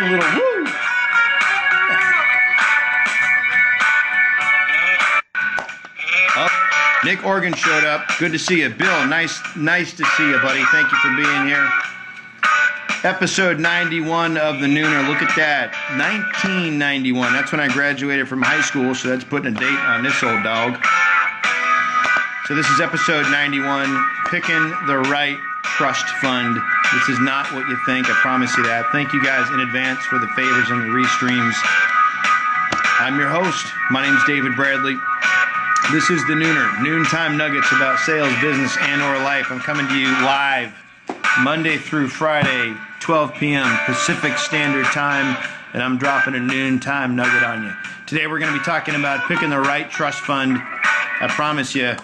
like the little woo. Oh, Nick Organ showed up. Good to see you. Bill, nice to see you, buddy. Thank you for being here. Episode 91 of the Nooner. Look at that. 1991. That's when I graduated from high school, so that's putting a date on this old dog. So this is episode 91, Picking the Right Trust Fund. This is not what you think, I promise you that. Thank you guys in advance for the favors and the restreams. I'm your host. My name's David Bradley. This is the Nooner, Noontime Nuggets about sales, business, and or life. I'm coming to you live Monday through Friday, 12 p.m. Pacific Standard Time, and I'm dropping a noontime nugget on you. Today we're going to be talking about picking the right trust fund. I promise you,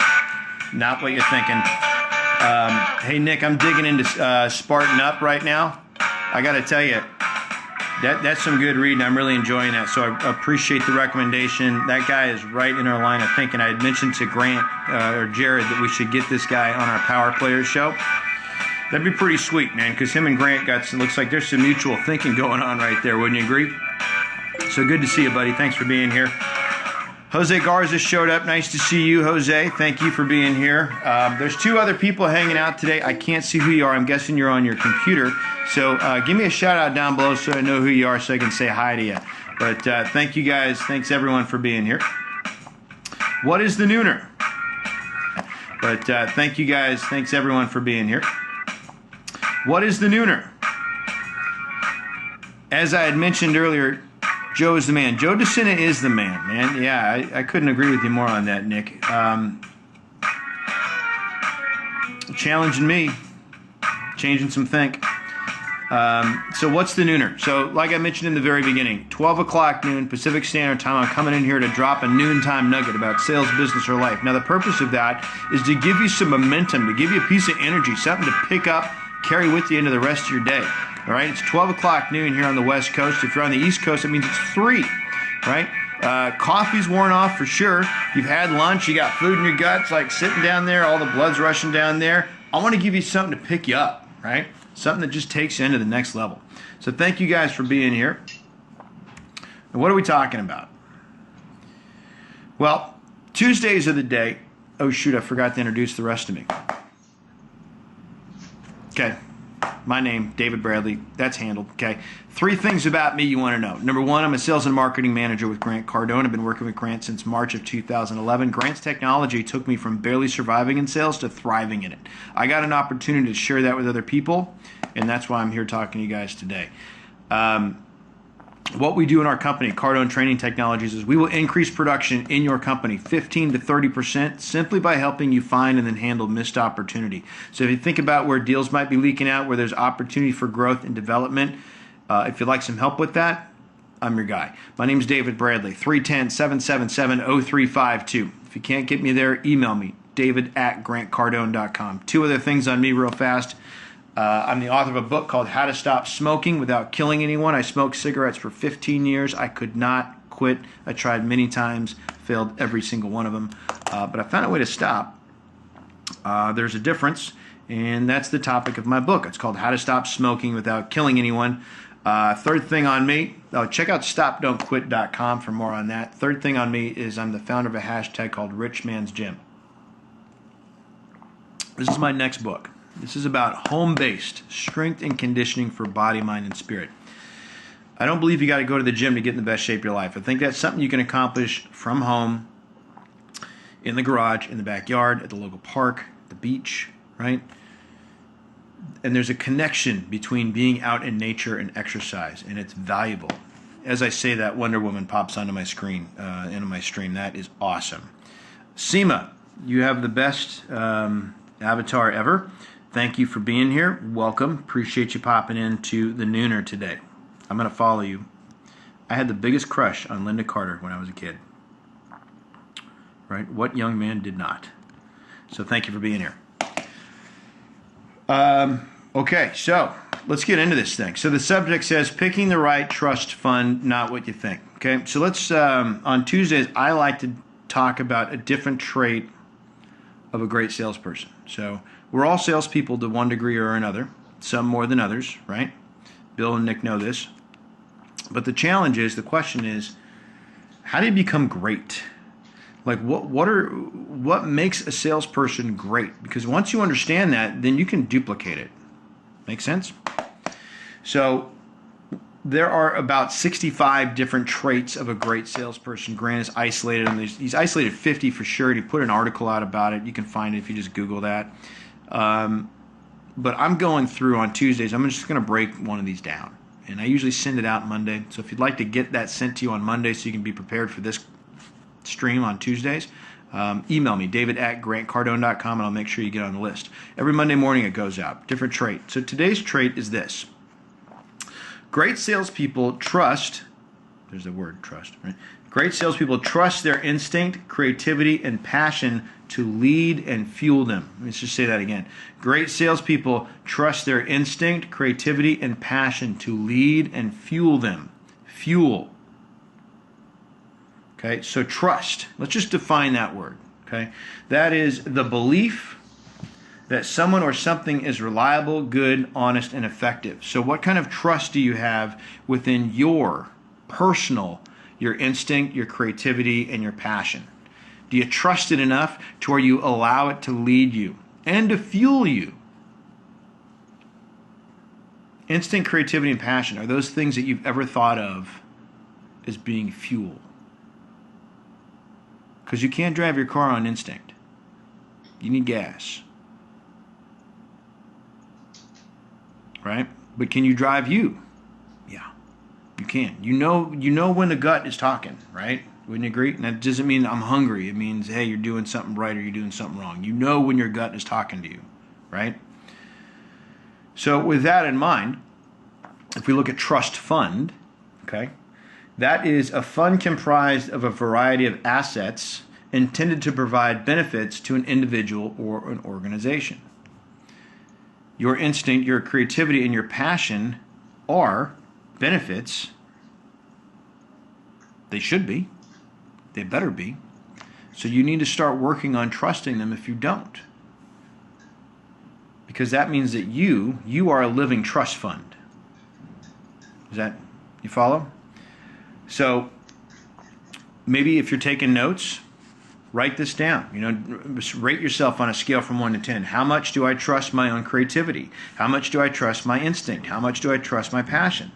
not what you're thinking. Hey, Nick, I'm digging into Spartan Up right now. I got to tell you, that's some good reading. I'm really enjoying that, so I appreciate the recommendation. That guy is right in our line of thinking. I had mentioned to Grant or Jared that we should get this guy on our Power Players show. That'd be pretty sweet, man, because him and Grant looks like there's some mutual thinking going on right there. Wouldn't you agree? So good to see you, buddy. Thanks for being here. Jose Garza showed up. Nice to see you, Jose. Thank you for being here. There's two other people hanging out today. I can't see who you are. I'm guessing you're on your computer. So give me a shout out down below so I know who you are so I can say hi to you. But thank you guys. Thanks everyone for being here. What is the Nooner? But thank you guys. Thanks everyone for being here. What is the Nooner? As I had mentioned earlier, Joe is the man. Joe DeSena is the man. Yeah, I couldn't agree with you more on that, Nick. Challenging me, changing some think. So what's the Nooner? So like I mentioned in the very beginning, 12 o'clock noon Pacific Standard Time, I'm coming in here to drop a noontime nugget about sales, business, or life. Now the purpose of that is to give you some momentum, to give you a piece of energy, something to pick up, carry with you into the rest of your day. All right, it's 12 o'clock noon here on the West Coast. If you're on the East Coast, it means it's 3, right? Coffee's worn off for sure. You've had lunch, you got food in your guts, like sitting down there, all the blood's rushing down there. I want to give you something to pick you up, right? Something that just takes you into the next level. So thank you guys for being here. And what are we talking about? Well, Tuesdays are the day. Oh, shoot, I forgot to introduce the rest of me. Okay. My name, David Bradley. That's handled, okay? 3 things about me you want to know. Number 1, I'm a sales and marketing manager with Grant Cardone. I've been working with Grant since March of 2011. Grant's technology took me from barely surviving in sales to thriving in it. I got an opportunity to share that with other people, and that's why I'm here talking to you guys today. What we do in our company, Cardone Training Technologies, is we will increase production in your company 15 to 30% simply by helping you find and then handle missed opportunity. So if you think about where deals might be leaking out, where there's opportunity for growth and development, if you'd like some help with that, I'm your guy. My name is David Bradley, 310-777-0352. If you can't get me there, email me, david@grantcardone.com. 2 other things on me real fast. I'm the author of a book called How to Stop Smoking Without Killing Anyone. I smoked cigarettes for 15 years. I could not quit. I tried many times, failed every single one of them. But I found a way to stop. There's a difference, and that's the topic of my book. It's called How to Stop Smoking Without Killing Anyone. Third thing on me, check out stopdon'tquit.com for more on that. Third thing on me is I'm the founder of a hashtag called Rich Man's Gym. This is my next book. This is about home-based strength and conditioning for body, mind, and spirit. I don't believe you got to go to the gym to get in the best shape of your life. I think that's something you can accomplish from home, in the garage, in the backyard, at the local park, the beach, right? And there's a connection between being out in nature and exercise, and it's valuable. As I say that, Wonder Woman pops onto my screen, into my stream. That is awesome. Seema, you have the best avatar ever. Thank you for being here. Welcome. Appreciate you popping into the Nooner today. I'm going to follow you. I had the biggest crush on Linda Carter when I was a kid. Right? What young man did not? So thank you for being here. Okay, so let's get into this thing. So the subject says, picking the right trust fund, not what you think. Okay, so let's, on Tuesdays, I like to talk about a different trait of a great salesperson. So we're all salespeople to one degree or another, some more than others, right? Bill and Nick know this. But the question is, how do you become great? Like what makes a salesperson great? Because once you understand that, then you can duplicate it. Make sense? So there are about 65 different traits of a great salesperson. Grant has isolated them. He's isolated 50 for sure. He put an article out about it. You can find it if you just Google that. But I'm going through on Tuesdays. I'm just going to break one of these down. And I usually send it out Monday. So if you'd like to get that sent to you on Monday so you can be prepared for this stream on Tuesdays, email me, david@grantcardone.com, and I'll make sure you get on the list. Every Monday morning it goes out. Different trait. So today's trait is this. Great salespeople trust, there's the word trust, right? Great salespeople trust their instinct, creativity, and passion to lead and fuel them. Let's just say that again. Great salespeople trust their instinct, creativity, and passion to lead and fuel them. Fuel. Okay, so trust. Let's just define that word. Okay, that is the belief that someone or something is reliable, good, honest, and effective. So what kind of trust do you have within your personal, your instinct, your creativity, and your passion? Do you trust it enough to where you allow it to lead you and to fuel you? Instinct, creativity, and passion, are those things that you've ever thought of as being fuel? Because you can't drive your car on instinct. You need gas. Right? But can you drive you? Yeah, you can. You know when the gut is talking, right? Wouldn't you agree? And that doesn't mean I'm hungry. It means, hey, you're doing something right or you're doing something wrong. You know when your gut is talking to you, right? So with that in mind, if we look at trust fund, okay, that is a fund comprised of a variety of assets intended to provide benefits to an individual or an organization. Your instinct, your creativity, and your passion are benefits. They should be. They better be. So you need to start working on trusting them if you don't. Because that means that you are a living trust fund. Is that, you follow? So maybe if you're taking notes, write this down. Rate yourself on a scale from 1 to 10. How much do I trust my own creativity? How much do I trust my instinct? How much do I trust my passion?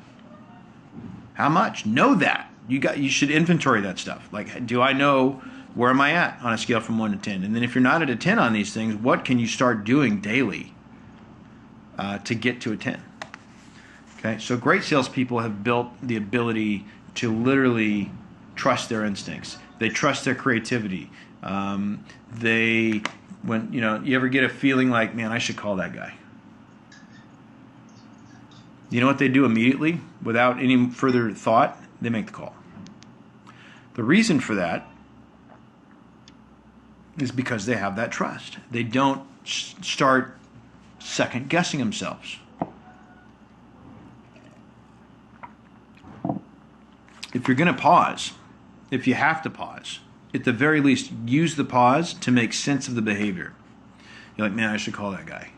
How much? Know that. You should inventory that stuff. Like, do I know where am I at on a scale from 1 to 10? And then if you're not at a 10 on these things, what can you start doing daily to get to a 10? Okay, so great salespeople have built the ability to literally trust their instincts. They trust their creativity. You ever get a feeling like, man, I should call that guy. You know what they do immediately without any further thought? They make the call. The reason for that is because they have that trust. They don't start second guessing themselves. If you're going to pause, if you have to pause, at the very least, use the pause to make sense of the behavior. You're like, man, I should call that guy.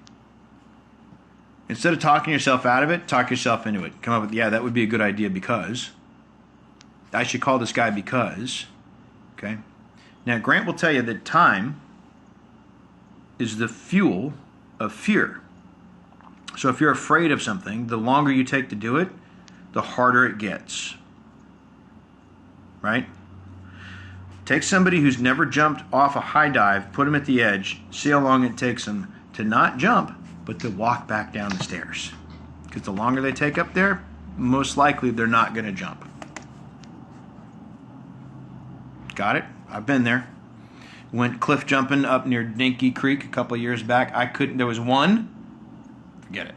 Instead of talking yourself out of it, talk yourself into it. Come up with, yeah, that would be a good idea because. I should call this guy because. Okay? Now, Grant will tell you that time is the fuel of fear. So if you're afraid of something, the longer you take to do it, the harder it gets. Right? Take somebody who's never jumped off a high dive, put them at the edge, see how long it takes them to not jump, but to walk back down the stairs. Because the longer they take up there, most likely they're not going to jump. Got it? I've been there. Went cliff jumping up near Dinky Creek a couple of years back. There was one. Forget it.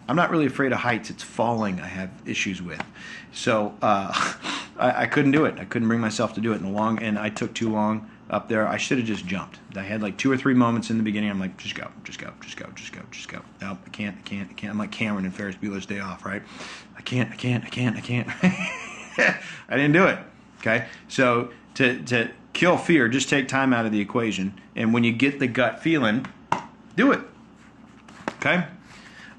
I'm not really afraid of heights. It's falling I have issues with. So I couldn't do it. I couldn't bring myself to do it and I took too long up there. I should have just jumped. I had like 2 or 3 moments in the beginning. I'm like, just go. Nope, I can't. I'm like Cameron in Ferris Bueller's Day Off, right? I can't. I didn't do it. Okay? So to kill fear, just take time out of the equation. And when you get the gut feeling, do it. Okay?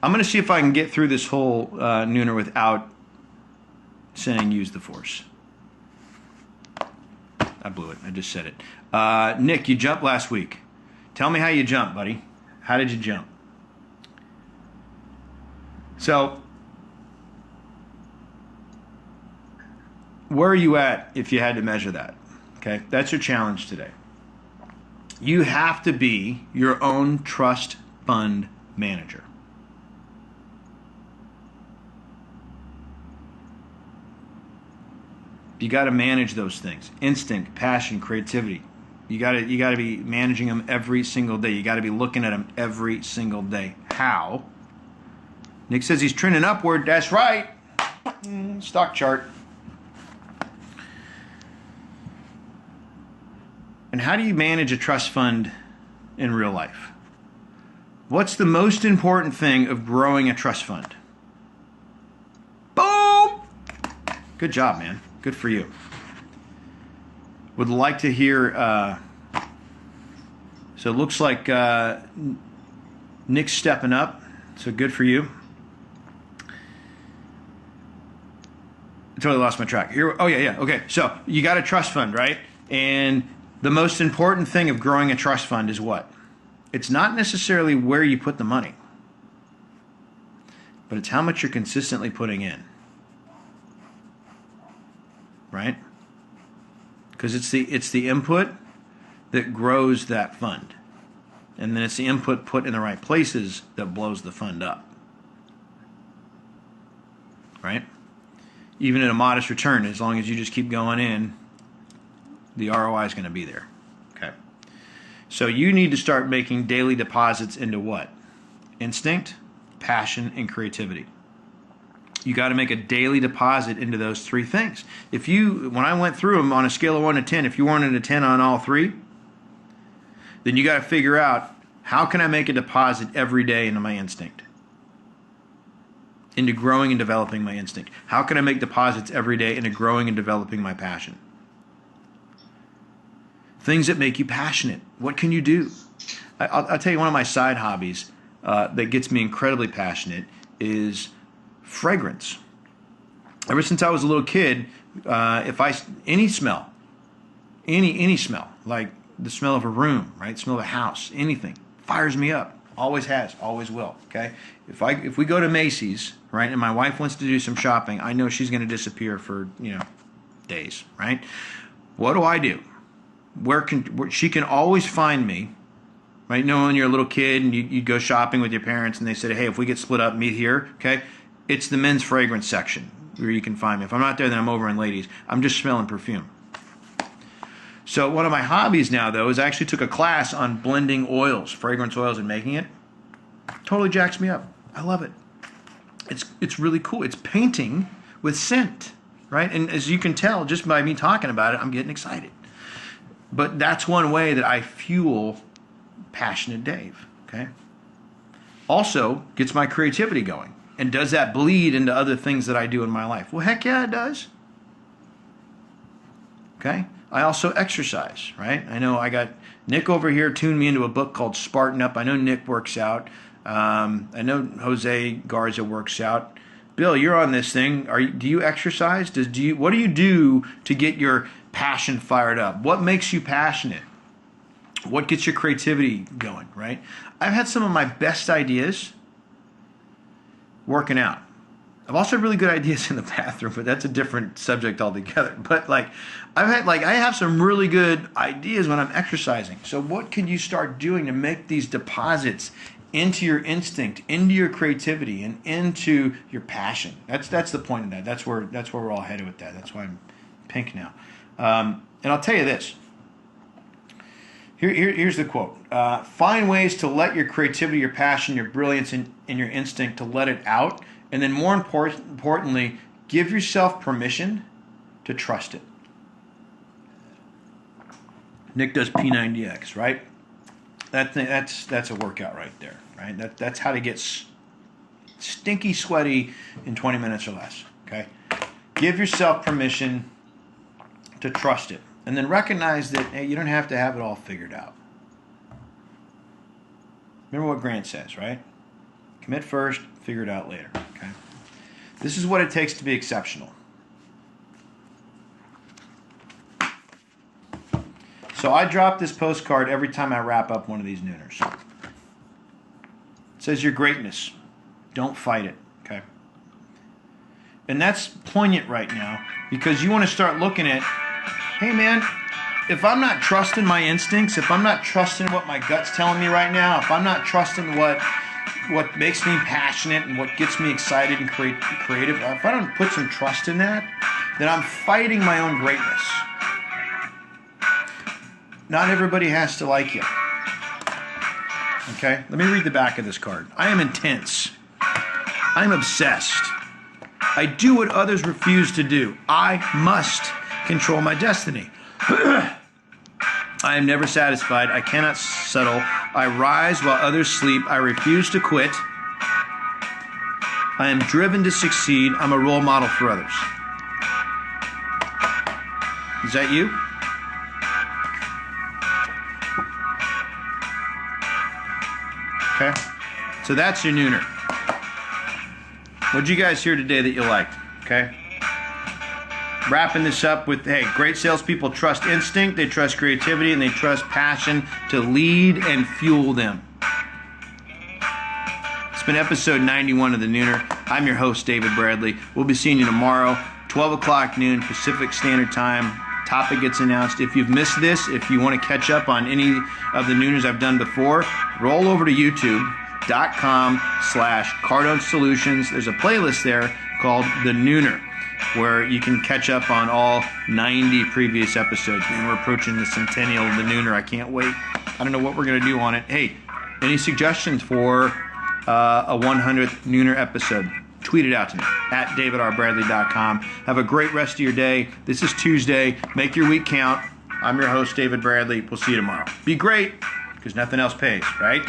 I'm going to see if I can get through this whole nooner without saying use the force. I blew it. I just said it. Nick, you jumped last week. Tell me how you jumped, buddy. How did you jump? So, where are you at if you had to measure that? Okay, that's your challenge today. You have to be your own trust fund manager. You got to manage those things. Instinct, passion, creativity. You got to be managing them every single day. You got to be looking at them every single day. How? Nick says he's trending upward. That's right. Stock chart. And how do you manage a trust fund in real life? What's the most important thing of growing a trust fund? Boom! Good job, man. Good for you. Would like to hear, so it looks like Nick's stepping up, so good for you. I totally lost my track. Here, oh yeah, okay. So you got a trust fund, right? And the most important thing of growing a trust fund is what? It's not necessarily where you put the money, but it's how much you're consistently putting in. Right? Because it's the input that grows that fund. And then it's the input put in the right places that blows the fund up. Right? Even at a modest return, as long as you just keep going in, the ROI is going to be there. Okay. So you need to start making daily deposits into what? Instinct, passion, and creativity. You got to make a daily deposit into those three things. When I went through them on a scale of 1 to 10, if you wanted a 10 on all three, then you got to figure out, how can I make a deposit every day into my instinct? Into growing and developing my instinct. How can I make deposits every day into growing and developing my passion? Things that make you passionate. What can you do? I'll tell you, one of my side hobbies that gets me incredibly passionate is fragrance. Ever since I was a little kid, any smell, like the smell of a room, right? Smell of a house, anything, fires me up. Always has, always will. Okay. If we go to Macy's, right, and my wife wants to do some shopping, I know she's going to disappear for days, right? What do? Where she can always find me, right? When you're a little kid and you go shopping with your parents and they said, hey, if we get split up, meet here, okay? It's the men's fragrance section where you can find me. If I'm not there, then I'm over in ladies. I'm just smelling perfume. So one of my hobbies now, though, is I actually took a class on blending oils, fragrance oils, and making it. Totally jacks me up. I love it. It's really cool. It's painting with scent, right? And as you can tell, just by me talking about it, I'm getting excited. But that's one way that I fuel passionate Dave, okay? Also gets my creativity going. And does that bleed into other things that I do in my life? Well, heck yeah, it does. Okay? I also exercise, right? I know I got Nick over here tuned me into a book called Spartan Up. I know Nick works out. I know Jose Garza works out. Bill, you're on this thing. Do you exercise? What do you do to get your passion fired up? What makes you passionate? What gets your creativity going, right? I've had some of my best ideas working out. I've also had really good ideas in the bathroom, but that's a different subject altogether. But I have some really good ideas when I'm exercising. So what can you start doing to make these deposits into your instinct, into your creativity, and into your passion? That's the point of that. That's where we're all headed with that. That's why I'm pink now. And I'll tell you this. Here's the quote. Find ways to let your creativity, your passion, your brilliance, and your instinct to let it out. And then more importantly, give yourself permission to trust it. Nick does P90X, right? That's a workout right there, right? That's how to get stinky sweaty in 20 minutes or less, okay? Give yourself permission to trust it. And then recognize that, hey, you don't have to have it all figured out. Remember what Grant says, right? Commit first, figure it out later. Okay. This is what it takes to be exceptional. So I drop this postcard every time I wrap up one of these nooners. It says your greatness. Don't fight it. Okay. And that's poignant right now because you want to start looking at, hey man, if I'm not trusting my instincts, if I'm not trusting what my gut's telling me right now, if I'm not trusting what makes me passionate and what gets me excited and creative, if I don't put some trust in that, then I'm fighting my own greatness. Not everybody has to like you. Okay? Let me read the back of this card. I am intense. I'm obsessed. I do what others refuse to do. I must control my destiny. I am never satisfied. I cannot settle. I rise while others sleep. I refuse to quit. I am driven to succeed. I'm a role model for others. Is that you? Okay. So that's your nooner. What'd you guys hear today that you liked? Okay. Wrapping this up with, hey, great salespeople trust instinct, they trust creativity, and they trust passion to lead and fuel them. It's been episode 91 of The Nooner. I'm your host, David Bradley. We'll be seeing you tomorrow, 12 o'clock noon, Pacific Standard Time. Topic gets announced. If you've missed this, if you want to catch up on any of the Nooners I've done before, roll over to youtube.com/Cardone Solutions. There's a playlist there called The Nooner, where you can catch up on all 90 previous episodes. Man, we're approaching the centennial of The Nooner. I can't wait. I don't know what we're going to do on it. Hey, any suggestions for a 100th Nooner episode? Tweet it out to me at davidrbradley.com. Have a great rest of your day. This is Tuesday. Make your week count. I'm your host, David Bradley. We'll see you tomorrow. Be great, because nothing else pays, right?